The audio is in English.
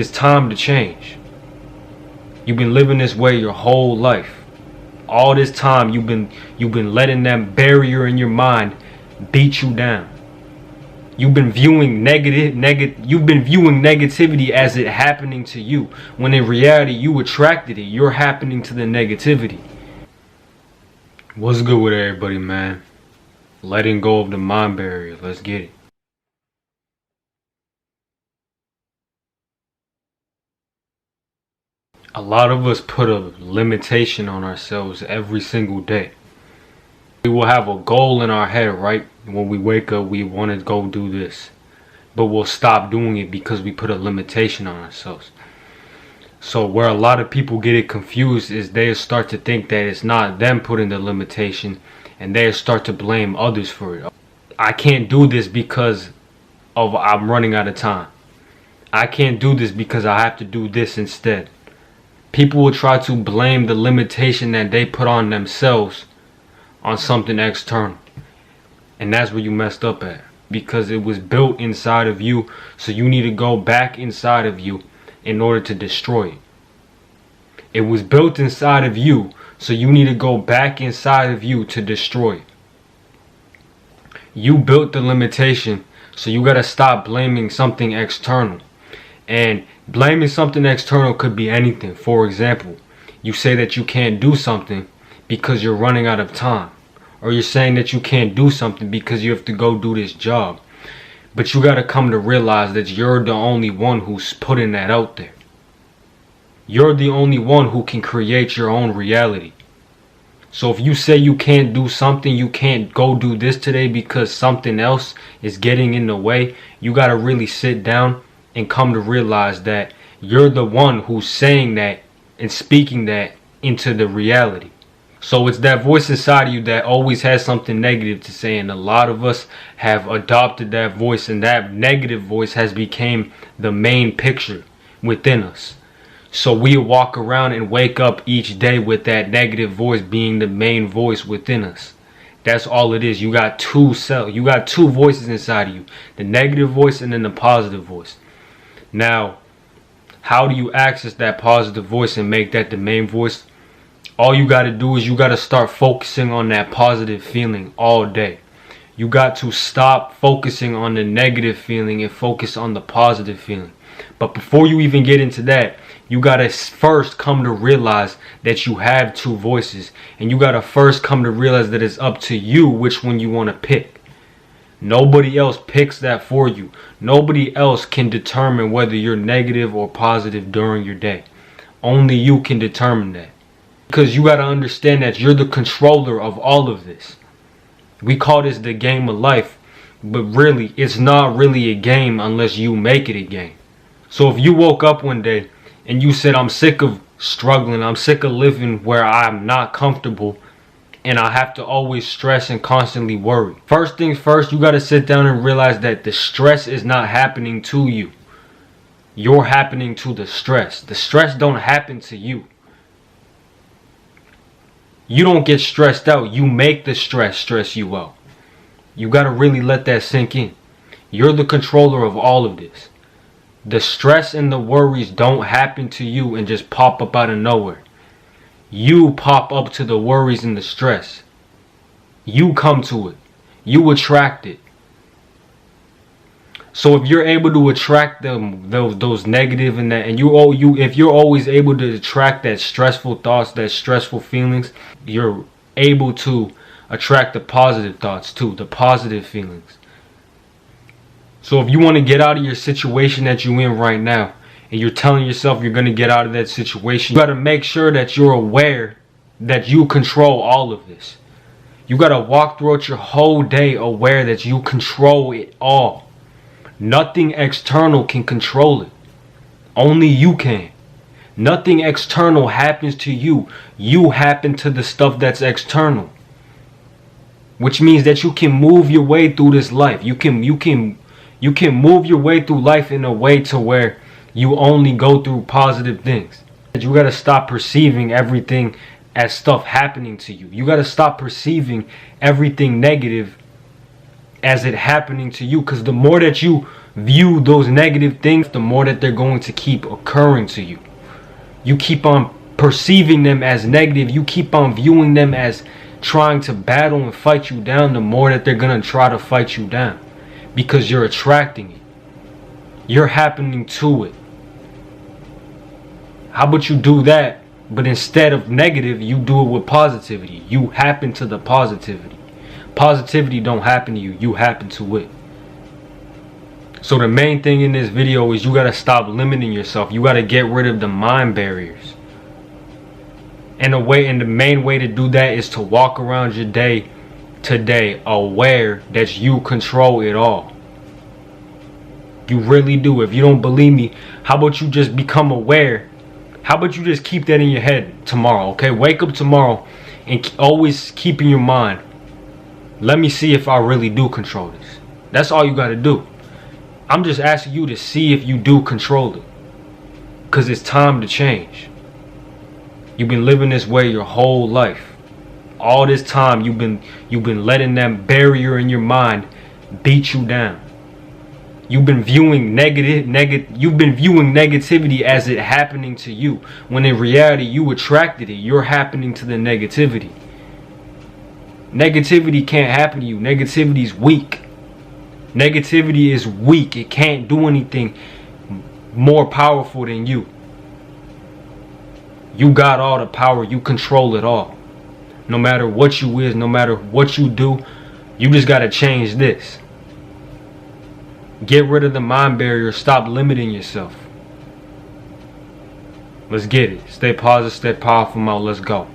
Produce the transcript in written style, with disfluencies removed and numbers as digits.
It's time to change. You've been living this way your whole life. All this time you've been letting that barrier in your mind beat you down. You've been viewing negativity as it happening to you, when in reality you attracted it. You're happening to the negativity. What's good with everybody, man? Letting go of the mind barrier. Let's get it. A lot of us put a limitation on ourselves every single day. We will have a goal in our head, right? When we wake up, we want to go do this. But we'll stop doing it because we put a limitation on ourselves. So where a lot of people get it confused is they start to think that it's not them putting the limitation, and they start to blame others for it. I can't do this because of I'm running out of time. I can't do this because I have to do this instead. People will try to blame the limitation that they put on themselves on something external. And that's where you messed up at. Because it was built inside of you, so you need to go back inside of you in order to destroy it. It was built inside of you, so you need to go back inside of you to destroy it. You built the limitation, so you gotta stop blaming something external. And blaming something external could be anything. For example, you say that you can't do something because you're running out of time. Or you're saying that you can't do something because you have to go do this job. But you got to come to realize that you're the only one who's putting that out there. You're the only one who can create your own reality. So if you say you can't do something, you can't go do this today because something else is getting in the way, you got to really sit down and come to realize that you're the one who's saying that and speaking that into the reality. So it's that voice inside of you that always has something negative to say, and a lot of us have adopted that voice, and that negative voice has become the main picture within us. So we walk around and wake up each day with that negative voice being the main voice within us. That's all it is. You got two voices inside of you, the negative voice and then the positive voice. Now, how do you access that positive voice and make that the main voice? All you got to do is you got to start focusing on that positive feeling all day. You got to stop focusing on the negative feeling and focus on the positive feeling. But before you even get into that, you got to first come to realize that you have two voices. And you got to first come to realize that it's up to you which one you want to pick. Nobody else picks that for you. Nobody else can determine whether you're negative or positive during your day. Only you can determine that. Because you got to understand that you're the controller of all of this. We call this the game of life, but really it's not really a game unless you make it a game. So if you woke up one day and you said, I'm sick of struggling, I'm sick of living where I'm not comfortable, and I have to always stress and constantly worry. First things first, you got to sit down and realize that the stress is not happening to you. You're happening to the stress. The stress don't happen to you. You don't get stressed out. You make the stress you out. You got to really let that sink in. You're the controller of all of this. The stress and the worries don't happen to you and just pop up out of nowhere. You pop up to the worries and the stress. You come to it. You attract it. So if you're able to attract those negative and that, and if you're always able to attract that stressful thoughts, that stressful feelings, you're able to attract the positive thoughts too, the positive feelings. So if you want to get out of your situation that you're in right now, and you're telling yourself you're going to get out of that situation, you got to make sure that you're aware that you control all of this. You got to walk throughout your whole day aware that you control it all. Nothing external can control it. Only you can. Nothing external happens to you. You happen to the stuff that's external. Which means that you can move your way through this life. You can move your way through life in a way to where you only go through positive things. You got to stop perceiving everything as stuff happening to you. You got to stop perceiving everything negative as it happening to you. Because the more that you view those negative things, the more that they're going to keep occurring to you. You keep on perceiving them as negative. You keep on viewing them as trying to battle and fight you down, the more that they're going to try to fight you down. Because you're attracting it. You're happening to it. How about you do that, but instead of negative, you do it with positivity. You happen to the positivity. Positivity don't happen to you. You happen to it. So the main thing in this video is you got to stop limiting yourself. You got to get rid of the mind barriers. And the main way to do that is to walk around your day today aware that you control it all. You really do. If you don't believe me, how about you just become aware? How about you just keep that in your head tomorrow, okay? Wake up tomorrow and always keep in your mind, let me see if I really do control this. That's all you got to do. I'm just asking you to see if you do control it. Because it's time to change. You've been living this way your whole life. All this time you've been letting that barrier in your mind beat you down. You've been viewing negativity as it happening to you, when in reality you attracted it. You're happening to the negativity. Negativity can't happen to you. Negativity is weak. Negativity is weak. It can't do anything more powerful than you. You got all the power. You control it all. No matter what you is, no matter what you do, you just got to change this. Get rid of the mind barrier. Stop limiting yourself. Let's get it. Stay positive, stay powerful, man. Let's go.